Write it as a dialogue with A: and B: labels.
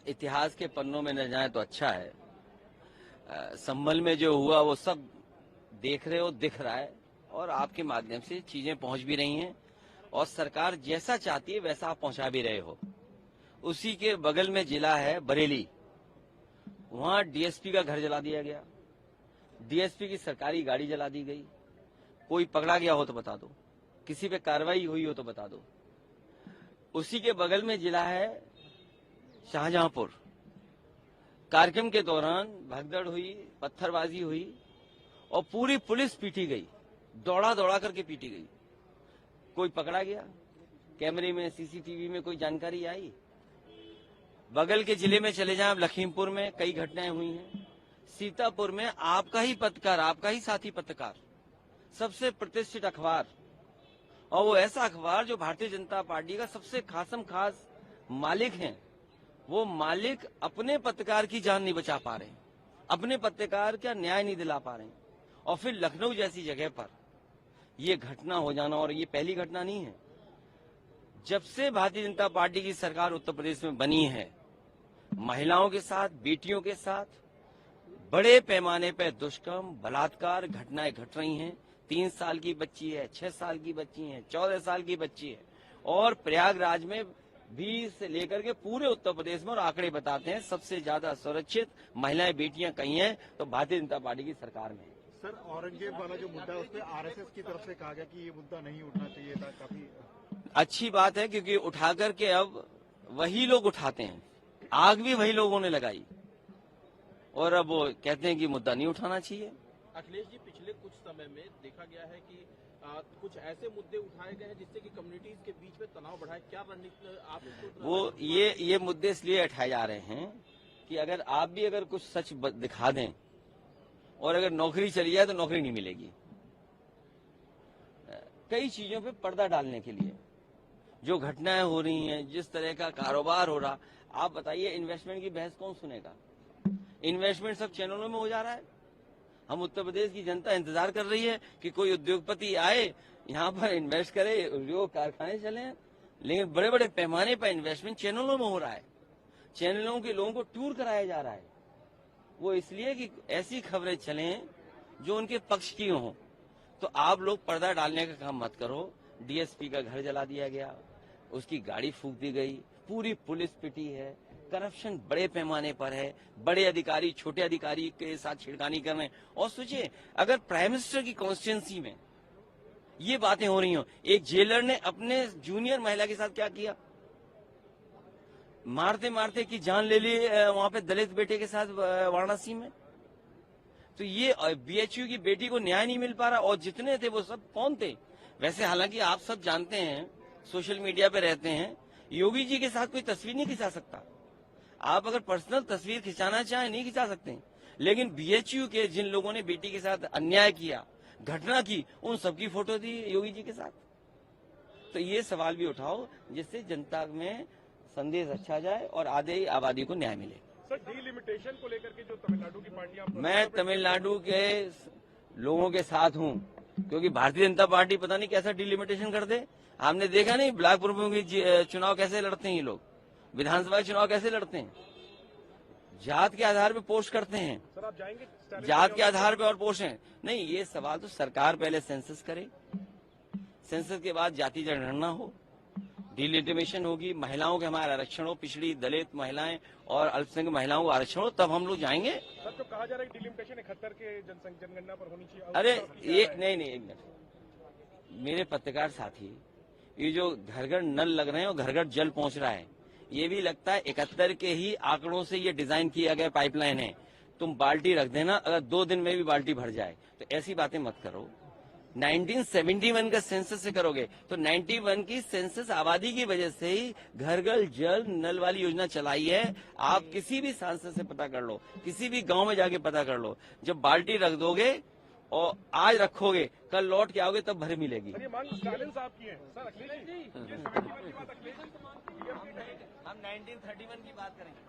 A: इतिहास के पन्नों में न जाए तो अच्छा है। संभल में जो हुआ वो सब देख रहे हो, दिख रहा है और आपके माध्यम से चीजें पहुंच भी रही हैं और सरकार जैसा चाहती है वैसा आप पहुंचा भी रहे हो। उसी के बगल में जिला है बरेली, वहां डीएसपी का घर जला दिया गया, डीएसपी की सरकारी गाड़ी जला दी गई। कोई पकड़ा गया हो तो बता दो, किसी पे कार्रवाई हुई हो तो बता दो। उसी के बगल में जिला है शाहजहांपुर, कार्यक्रम के दौरान भगदड़ हुई, पत्थरबाजी हुई और पूरी पुलिस पीटी गई, दौड़ा दौड़ा करके पीटी गई। कोई पकड़ा गया? कैमरे में, सीसीटीवी में कोई जानकारी आई? बगल के जिले में चले जाएं, लखीमपुर में कई घटनाएं हुई हैं। सीतापुर में आपका ही पत्रकार, आपका ही साथी पत्रकार, सबसे प्रतिष्ठित अखबार, और वो ऐसा अखबार जो भारतीय जनता पार्टी का सबसे खासम खास मालिक हैं, वो मालिक अपने पत्रकार की जान नहीं बचा पा रहे, अपने पत्रकार का न्याय नहीं दिला पा रहे, और फिर लखनऊ जैसी जगह पर ये घटना हो जाना। और ये पहली घटना नहीं है। जब से भारतीय जनता पार्टी की सरकार उत्तर प्रदेश में बनी है, महिलाओं के साथ, बेटियों के साथ बड़े पैमाने पर दुष्कर्म, बलात्कार घटनाएं घट रही हैं। 3 साल की बच्ची है, 6 साल की बच्ची है, 14 साल की बच्ची है, और प्रयागराज में 20 से लेकर के पूरे उत्तर प्रदेश में, और आंकड़े बताते हैं सबसे ज्यादा सुरक्षित महिलाएं, बेटियां कहीं हैं तो भारतीय जनता पार्टी की सरकार में।
B: सर, औरंगजेब वाला जो मुद्दा है उस पर आरएसएस की तरफ से कहा गया कि ये मुद्दा नहीं उठना चाहिए था। काफी
A: अच्छी बात है, क्योंकि उठा करके अब वही लोग उठाते हैं, आग भी वही लोगों ने लगाई, और अब वो कहते हैं कि मुद्दा नहीं उठाना चाहिए।
C: अखिलेश जी, पिछले कुछ समय में देखा गया है कि कुछ ऐसे मुद्दे उठाए गए हैं जिससे कि कम्युनिटीज के बीच में तनाव बढ़ा है। क्या रणनीति आप इसको?
A: वो ये मुद्दे इसलिए उठाए जा रहे हैं कि अगर आप भी अगर कुछ सच दिखा दें और अगर नौकरी चली जाए तो नौकरी नहीं मिलेगी। कई चीजों पे पर्दा डालने के लिए जो घटनाएं हो रही हैं, जिस तरह का कारोबार हो रहा, आप बताइए इन्वेस्टमेंट की बहस कौन सुनेगा? इन्वेस्टमेंट सब चैनलों में हो जा रहा है। हम उत्तर प्रदेश की जनता इंतजार कर रही है कि कोई उद्योगपति आए, यहाँ पर इन्वेस्ट करे, उद्योग कारखाने चले, लेकिन बड़े बड़े पैमाने पर इन्वेस्टमेंट चैनलों में हो रहा है। चैनलों के लोगों को टूर कराया जा रहा है, वो इसलिए कि ऐसी खबरें चलें जो उनके पक्ष की हों। तो आप लोग पर्दा डालने का काम मत करो। डीएसपी का घर जला दिया गया, उसकी गाड़ी फूंक दी गई, पूरी पुलिस पिटी है, करप्शन बड़े पैमाने पर है, बड़े अधिकारी छोटे अधिकारी के साथ छिड़कानी कर रहे हैं। और सोचिए, अगर प्राइम मिनिस्टर की कॉन्स्टिट्यूंसी में ये बातें हो रही हो, एक जेलर ने अपने जूनियर महिला के साथ क्या किया, मारते मारते की जान ले ली वहां पे दलित बेटे के साथ वाराणसी में। तो ये बीएचयू की बेटी को न्याय नहीं मिल पा रहा, और जितने थे वो सब कौन थे? वैसे हालांकि आप सब जानते हैं, सोशल मीडिया पे रहते हैं, योगी जी के साथ कोई तस्वीर नहीं खिंचा सकता। आप अगर पर्सनल तस्वीर खिंचाना चाहें नहीं खिंचा सकते, लेकिन बीएचयू के जिन लोगों ने बेटी के साथ अन्याय किया, घटना की, उन सबकी फोटो दी योगी जी के साथ। तो ये सवाल भी उठाओ जिससे जनता में संदेश अच्छा जाए और आधे आबादी को न्याय मिले।
B: सर, डीलिमिटेशन को लेकर के जो तमिलनाडु की पार्टियां,
A: मैं तमिलनाडु के लोगों के साथ हूं, क्योंकि भारतीय जनता पार्टी पता नहीं कैसा डिलिमिटेशन कर दे। हमने देखा नहीं ब्लॉक प्रमुख की चुनाव कैसे लड़ते हैं ये लोग, विधानसभा चुनाव कैसे लड़ते हैं, जात के आधार पे पोस्ट करते हैं।
B: सर, आप जाएंगे
A: जात के आधार पे और पोस्ट है नहीं। ये सवाल तो सरकार पहले सेंसस करे, सेंसस के बाद जाति जनगणना हो, डिलिमिटेशन होगी, महिलाओं के हमारे आरक्षण हो, पिछड़ी दलित महिलाएं और अल्पसंख्यक महिलाओं को आरक्षण हो, तब हम लोग जाएंगे।
B: सर, तो कहा जा रहा है डिलिमिटेशन 71 के जनगणना पर होनी चाहिए।
A: अरे ये नहीं, एक मिनट, मेरे पत्रकार साथी, ये जो घर घर नल लग रहे हैं और घर घर जल पहुंच रहा है, ये भी लगता है 71 के ही आंकड़ों से ये डिजाइन किया गया पाइपलाइन है। तुम बाल्टी रख देना, अगर 2 दिन में भी बाल्टी भर जाए, तो ऐसी बातें मत करो। 1971 का सेंसस से करोगे तो 91 की सेंसस आबादी की वजह से ही घर घर जल नल वाली योजना चलाई है। आप किसी भी सांसद से पता कर लो, किसी भी गांव में जाके पता कर लो, जब बाल्टी रख दोगे और आज रखोगे, कल लौट के आओगे तब भर मिलेगी।
B: ये मांग स्टालिन साहब की है। सर, अखिलेश जी, ये 71 की बात अखिलेश,
A: हम 1931 की बात करेंगे।